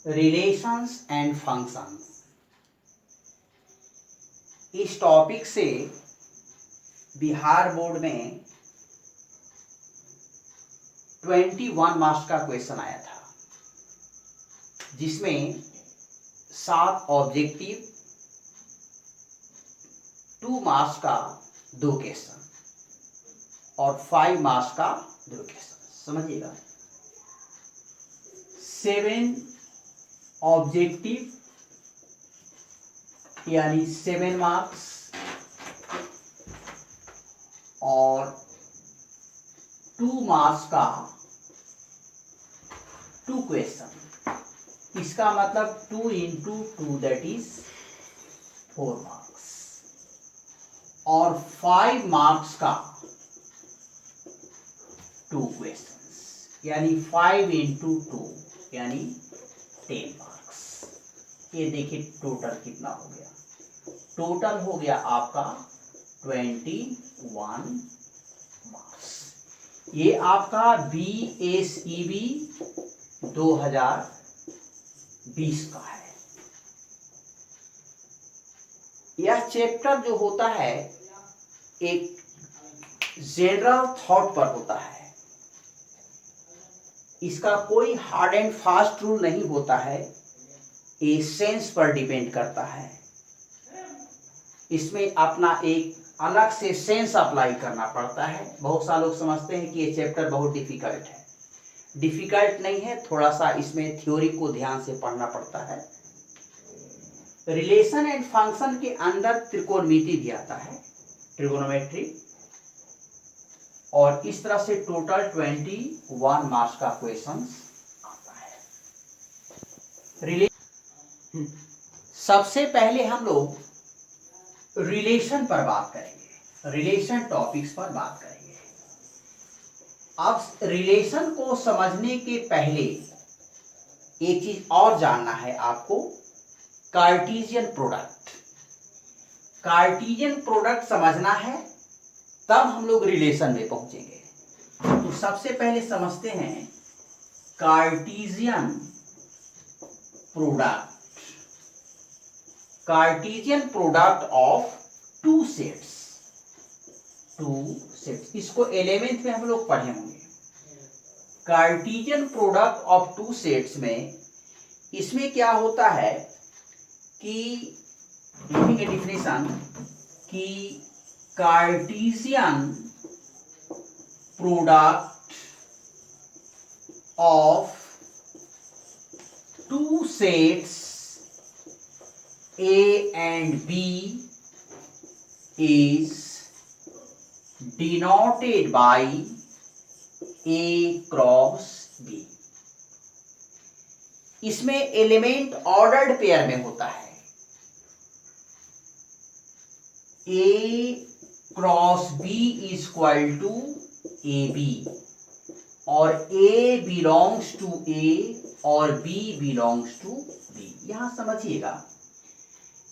Relations and functions. इस topic से Bihar board में 21 मार्क्स का क्वेश्चन आया था, जिसमें 7 ऑब्जेक्टिव, 2 मार्क्स का 2 क्वेश्चन और 5 मार्क्स का 2 क्वेश्चन। समझिएगा, 7 ऑब्जेक्टिव यानी 7 मार्क्स और 2 मार्क्स का 2 क्वेश्चन। इसका मतलब 2 इंटू 2 दैट इज 4 मार्क्स और 5 मार्क्स का 2 क्वेश्चन यानी 5 इंटू 2 यानी 10 मार्क्स। ये देखिए टोटल कितना हो गया। टोटल हो गया आपका 21 मार्क्स। ये आपका BSEB 2020 का है। यह चैप्टर जो होता है एक जनरल थॉट पर होता है। इसका कोई हार्ड एंड फास्ट रूल नहीं होता है, ये सेंस पर डिपेंड करता है। इसमें अपना एक अलग से सेंस अप्लाई करना पड़ता है। बहुत सारे लोग समझते हैं कि ये चैप्टर बहुत डिफिकल्ट है। डिफिकल्ट नहीं है, थोड़ा सा इसमें थ्योरी को ध्यान से पढ़ना पड़ता है। रिलेशन एंड फंक्शन के अंदर त्रिकोणमिति भी आता है, ट्रिगोनोमेट्री, और इस तरह से टोटल 21 मार्क्स का क्वेश्चन आता है। सबसे पहले हम लोग रिलेशन पर बात करेंगे, रिलेशन टॉपिक्स पर बात करेंगे। अब रिलेशन को समझने के पहले एक चीज और जानना है आपको, कार्टेशियन प्रोडक्ट। कार्टेशियन प्रोडक्ट समझना है, तब हम लोग रिलेशन में पहुंचेंगे। तो सबसे पहले समझते हैं Cartesian product. Cartesian product of 2 sets. 2 sets, इसको 11th में हम लोग पढ़े होंगे। कार्टेशियन प्रोडक्ट ऑफ 2 सेट्स में इसमें क्या होता है कि लिखेंगे डिफिनेशन कि Cartesian product of 2 sets A and B is denoted by A cross B। इसमें एलिमेंट ऑर्डर्ड पेयर में होता है। A cross B is equal to AB और A बिलोंग्स टू A और B बिलोंग्स टू B। यहां समझिएगा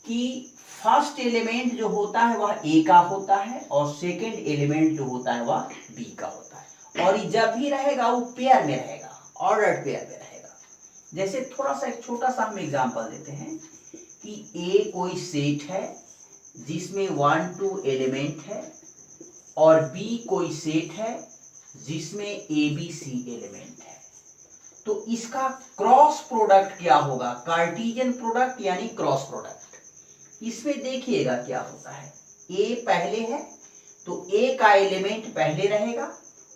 कि first element जो होता है वह A का होता है और सेकंड एलिमेंट जो होता है वह B का होता है, और ये जब भी रहेगा वो पेयर में रहेगा, ऑर्डर्ड पेयर में रहेगा। जैसे थोड़ा सा एक छोटा सा हम एग्जांपल देते हैं कि A कोई सेट है जिसमें 1 2 एलिमेंट है और B कोई सेट है जिसमें ABC एलिमेंट है। तो इसका क्रॉस प्रोडक्ट क्या होगा? कार्टेशियन प्रोडक्ट यानी क्रॉस प्रोडक्ट। इसमें देखिएगा क्या होता है, A पहले है तो A का एलिमेंट पहले रहेगा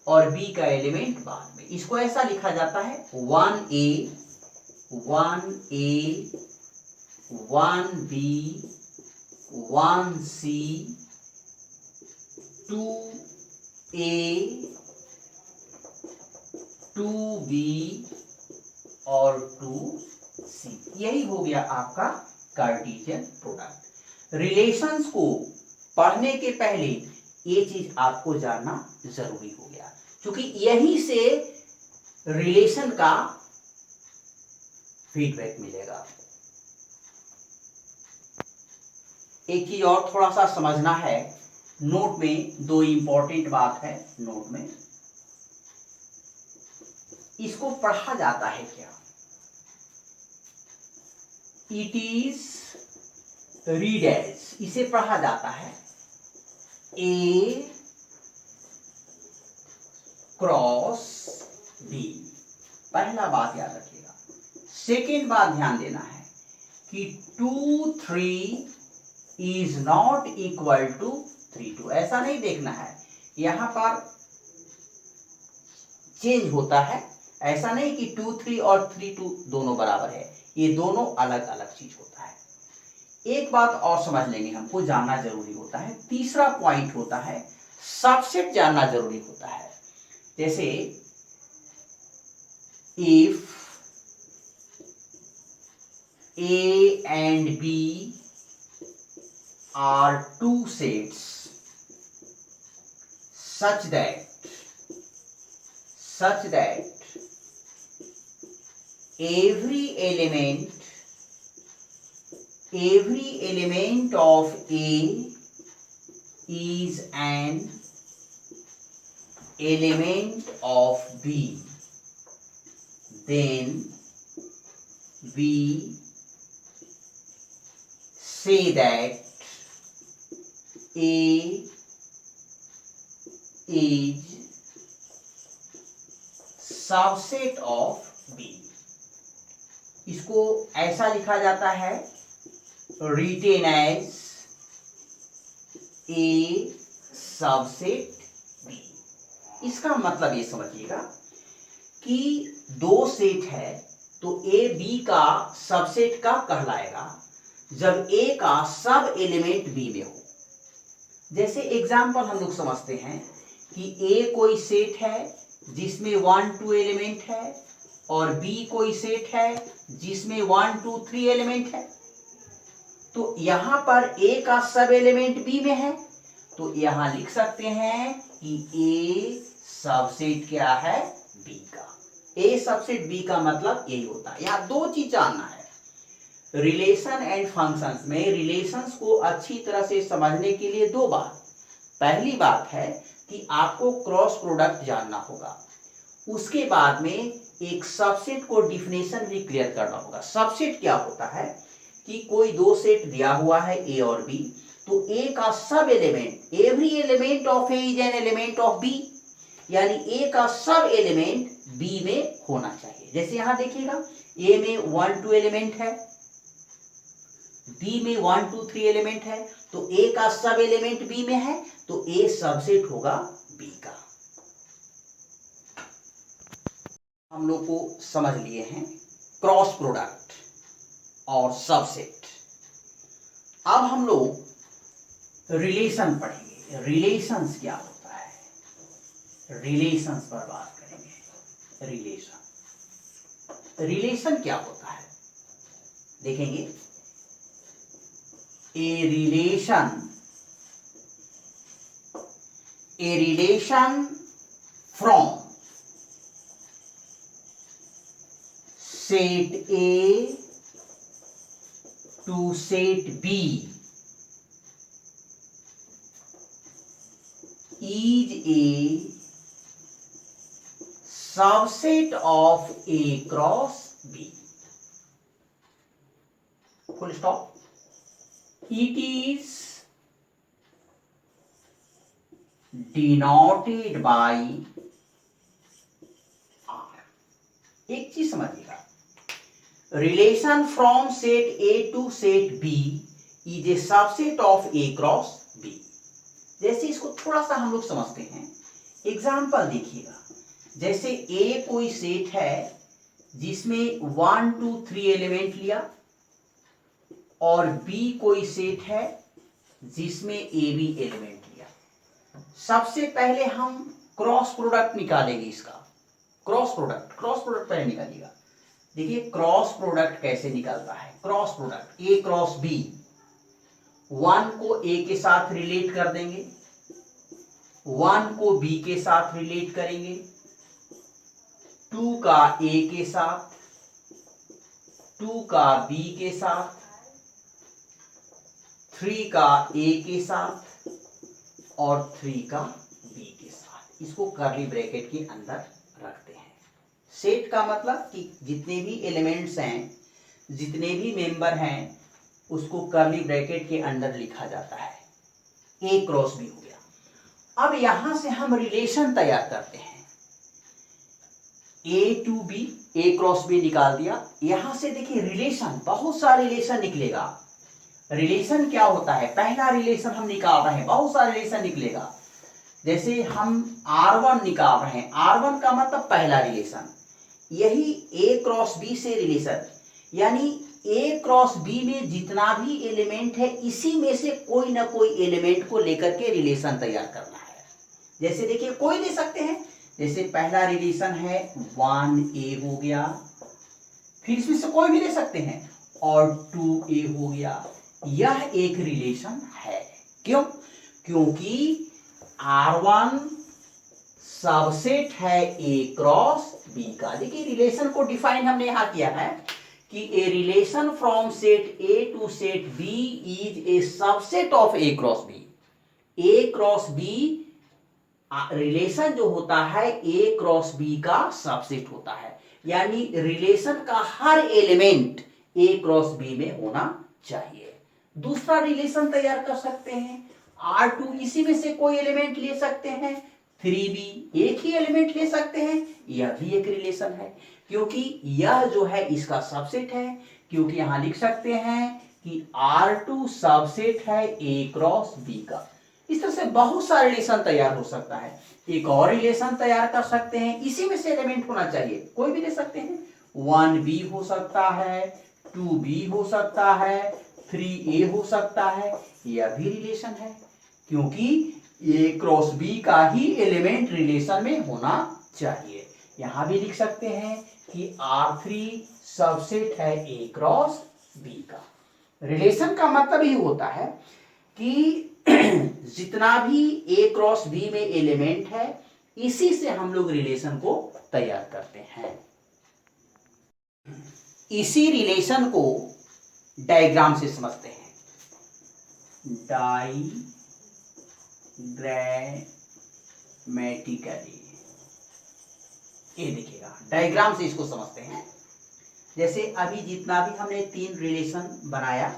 और B का एलिमेंट बाद में। इसको ऐसा लिखा जाता है 1A 1A 1B 1C 2A 2B और 2C। यही हो गया आपका कार्टेशियन प्रोडक्ट। रिलेशंस को पढ़ने के पहले ये चीज आपको जानना जरूरी हो गया, क्योंकि यहीं से रिलेशन का फीडबैक मिलेगा। एक चीज और थोड़ा सा समझना है, नोट में 2 इंपॉर्टेंट बात है। नोट में इसको पढ़ा जाता है क्या? इट इज रीड एज, इसे पढ़ा जाता है ए क्रॉस बी। पहला बात याद रखिएगा। सेकेंड बात ध्यान देना है कि 2 3 इज नॉट इक्वल टू 3 2, ऐसा नहीं देखना है। यहां पर चेंज होता है, ऐसा नहीं कि 2 3 और 3 2 दोनों बराबर है, ये दोनों अलग अलग चीज होता है। एक बात और समझ लेंगे, हमको जानना जरूरी होता है। तीसरा पॉइंट होता है सबसेट जानना जरूरी होता है। जैसे if A and B are two sets such that every element of A is an element of B, then we say that A is subset of B। इसको ऐसा लिखा जाता है written as A subset B। इसका मतलब ये समझिएगा कि दो सेट है तो A B का सबसेट कब कहलाएगा, जब A का सब एलिमेंट B में हो। जैसे एग्जाम्पल हम लोग समझते हैं कि A कोई सेट है जिसमें 1 2 एलिमेंट है और B कोई सेट है जिसमें 1 2 3 एलिमेंट है। तो यहां पर A का सब एलिमेंट B में है, तो यहां लिख सकते हैं कि A सबसेट क्या है, B का। A सबसेट B का मतलब यही होता है। यहां दो चीज जानना है रिलेशन एंड फंक्शंस में। रिलेशंस को अच्छी तरह से समझने के लिए दो बात। पहली बात है कि आपको क्रॉस प्रोडक्ट जानना होगा, उसके बाद में एक सबसेट को डिफिनेशन भी क्लियर करना होगा। सबसेट क्या होता है कि कोई दो सेट दिया हुआ है A और B, तो A का सब element, every element of A is an element of B, यानी A का सब एलिमेंट B में होना चाहिए। जैसे यहां देखिएगा A में 1 2 एलिमेंट है, B में 1 2 3 एलिमेंट है, तो A का सब एलिमेंट B में है, तो A सबसेट होगा B का। हम लोग को समझ लिए हैं क्रॉस प्रोडक्ट और सबसेट। अब हम लोग रिलेशन पढ़ेंगे। रिलेशंस क्या होता है, रिलेशंस पर बात करेंगे। रिलेशन क्या होता है देखेंगे। A relation from set A to set B is a subset of A cross B. Full stop. It is denoted by R। एक चीज समझिएगा, relation from set A to set B is a subset of A cross B। जैसे इसको थोड़ा सा हम लोग समझते हैं, एग्जाम्पल देखिएगा। जैसे A कोई सेट है जिसमें 1 2 3 एलिमेंट लिया, और B कोई सेट है जिसमें AB एलिमेंट लिया। सबसे पहले हम क्रॉस प्रोडक्ट निकालेंगे इसका। क्रॉस प्रोडक्ट पहले निकालिएगा। देखिए क्रॉस प्रोडक्ट कैसे निकलता है। Cross product A cross B, 1 को A के साथ रिलेट कर देंगे, 1 को B के साथ रिलेट करेंगे, 2 का A के साथ, 2 का B के साथ, 3 का A के साथ और 3 का B के साथ। इसको कर्ली ब्रैकेट के अंदर रखते हैं। सेट का मतलब कि जितने भी एलिमेंट्स हैं जितने भी मेंबर हैं उसको कर्ली ब्रैकेट के अंदर लिखा जाता है। ए क्रॉस बी हो गया। अब यहां से हम रिलेशन तैयार करते हैं। A to B, A cross B निकाल दिया। यहां से देखिए रिलेशन, बहुत सारे रिलेशन निकलेगा। रिलेशन क्या होता है, पहला रिलेशन हम निकाल रहे हैं, बहुत सारे रिलेशन निकलेगा। जैसे हम R1 निकाल रहे हैं, R1 का मतलब पहला रिलेशन, यही A क्रॉस B से रिलेशन, यानी A क्रॉस B में जितना भी एलिमेंट है इसी में से कोई ना कोई एलिमेंट को लेकर के रिलेशन तैयार करना है। जैसे देखिए कोई ले सकते हैं, जैसे पहला रिलेशन है 1A हो गया, फिर इसमें से कोई भी ले सकते हैं, और 2A हो गया। यह एक रिलेशन है। क्यों? क्योंकि R1 सबसेट है A क्रॉस B का। देखिए रिलेशन को डिफाइन हमने यहां किया है कि a relation from set A to set B is a subset of A cross B। A cross B relation जो होता है A क्रॉस B का सबसेट होता है, यानी रिलेशन का हर एलिमेंट A क्रॉस B में होना चाहिए। दूसरा रिलेशन तैयार कर सकते हैं, R2 इसी में से कोई एलिमेंट ले सकते हैं, 3B एक ही एलिमेंट ले सकते हैं, यह भी एक रिलेशन है क्योंकि यह जो है इसका सबसेट है। क्योंकि यहां लिख सकते हैं कि R2 सबसेट है A क्रॉस B का। इस तरह से बहुत सारे रिलेशन तैयार हो सकता है। एक और रिलेशन तैयार कर सकते हैं, इसी में से एलिमेंट होना चाहिए, कोई भी ले सकते हैं, 1B हो सकता है, 2B हो सकता है, 3A हो सकता है, यह भी रिलेशन है क्योंकि A क्रॉस B का ही एलिमेंट रिलेशन में होना चाहिए। यहां भी लिख सकते हैं कि R3 सबसेट है A क्रॉस B का। रिलेशन का मतलब ही होता है कि जितना भी A क्रॉस B में एलिमेंट है इसी से हम लोग रिलेशन को तैयार करते हैं। इसी रिलेशन को डायग्राम से समझते हैं। डायग्रामेटिकली, ये देखिएगा डायग्राम से इसको समझते हैं। जैसे अभी जितना भी हमने 3 रिलेशन बनाया,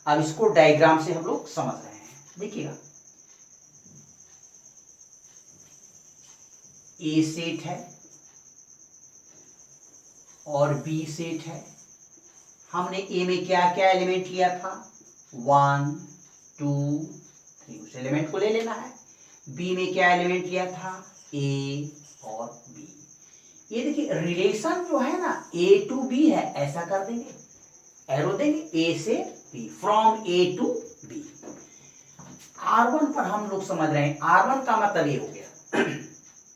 अब इसको डायग्राम से हम लोग समझ रहे हैं। देखिएगा A सेट है और B सेट है। हमने A में क्या क्या एलिमेंट लिया था, 1 2 3, उस एलिमेंट को ले लेना है। B में क्या एलिमेंट लिया था, A और B। ये देखिए रिलेशन जो है ना A टू B है, ऐसा कर देंगे, एरो देंगे A से B, from A to B। R1 पर हम लोग समझ रहे हैं, R1 का मतलब ये हो गया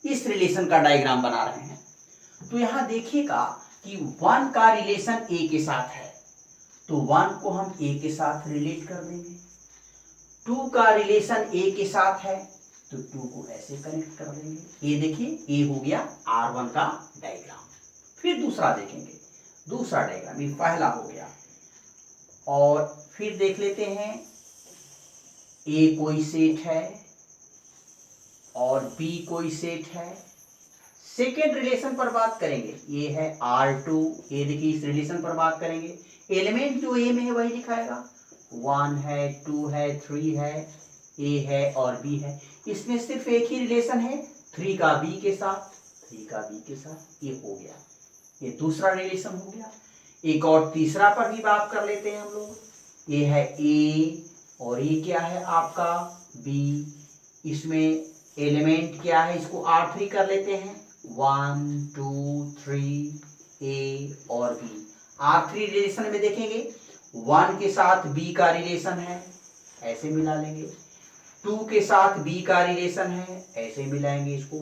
इस रिलेशन का डायग्राम बना रहे हैं। तो यहां देखिएगा कि 1 का रिलेशन A के साथ है, तो 1 को हम A के साथ रिलेट कर देंगे। 2 का रिलेशन A के साथ है तो 2 को ऐसे कनेक्ट कर देंगे। ये देखिए ये हो गया R1 का डायग्राम। फिर दूसरा देखेंगे, दूसरा डायग्राम, ये पहला हो गया। और फिर देख लेते हैं A कोई सेट है और B कोई सेट है। सेकेंड रिलेशन पर बात करेंगे, ये है R2, ये देखिए इस रिलेशन पर बात करेंगे। एलिमेंट जो A में है वही लिखाएगा, 1 है, 2 है, 3 है, A है और B है। इसमें सिर्फ एक ही रिलेशन है, 3 का B के साथ, 3 का B के साथ, ये हो गया, ये दूसरा रिलेशन हो गया। एक और तीसरा पर भी बात कर लेते हैं हम लोग। ये है A और ये क्या है आपका B। इसमें एलिमेंट क्या है, इसको R3 कर लेते हैं, 1 2 3 A और B। R3 रिलेशन में देखेंगे 1 के साथ B का रिलेशन है, ऐसे मिला लेंगे। 2 के साथ B का रिलेशन है, ऐसे मिलाएंगे इसको।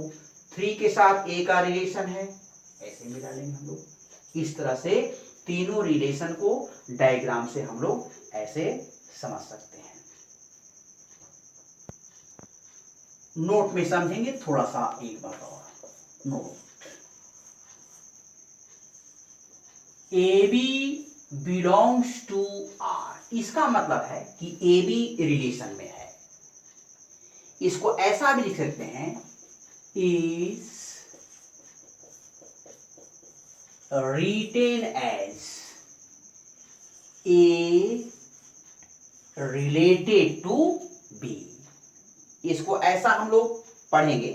3 के साथ A का रिलेशन है, ऐसे मिला लेंगे हम लोग। इस तरह से तीनों रिलेशन को डायग्राम से हम लोग ऐसे समझ सकते हैं। नोट में समझेंगे थोड़ा सा, एक बात और note, AB belongs to R, इसका मतलब है कि AB रिलेशन में है। इसको ऐसा भी लिख सकते हैं, is written as A related to B. इसको ऐसा हम लोग पढ़ेंगे,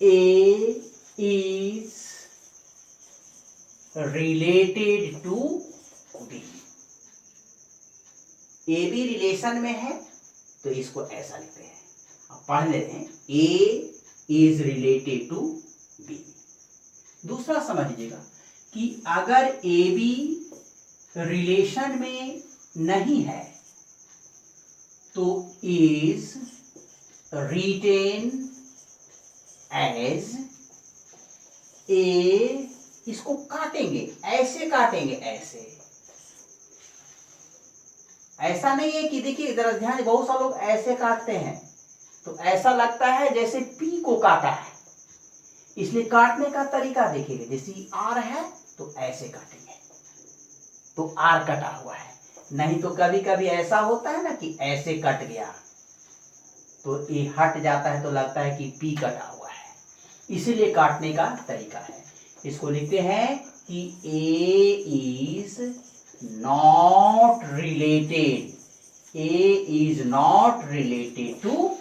A is related to B. A B relation में है तो इसको ऐसा लिखते हैं, अब पढ़ लेते हैं, ए इज रिलेटेड टू बी। दूसरा समझ लीजिएगा कि अगर ए बी रिलेशन में नहीं है तो इज रिटेन एज ए, इसको काटेंगे, ऐसे काटेंगे, ऐसे, ऐसा नहीं है कि देखिए इधर ध्यान, बहुत सारे लोग ऐसे काटते हैं तो ऐसा लगता है जैसे पी को काटा है, इसलिए काटने का तरीका देखिएगा, जैसे आर है तो ऐसे काटेंगे तो आर कटा हुआ है, नहीं तो कभी कभी ऐसा होता है ना कि ऐसे कट गया तो ये हट जाता है तो लगता है कि पी कटा हुआ है, इसीलिए काटने का तरीका है। इसको लिखते हैं कि A is not related, A is not related to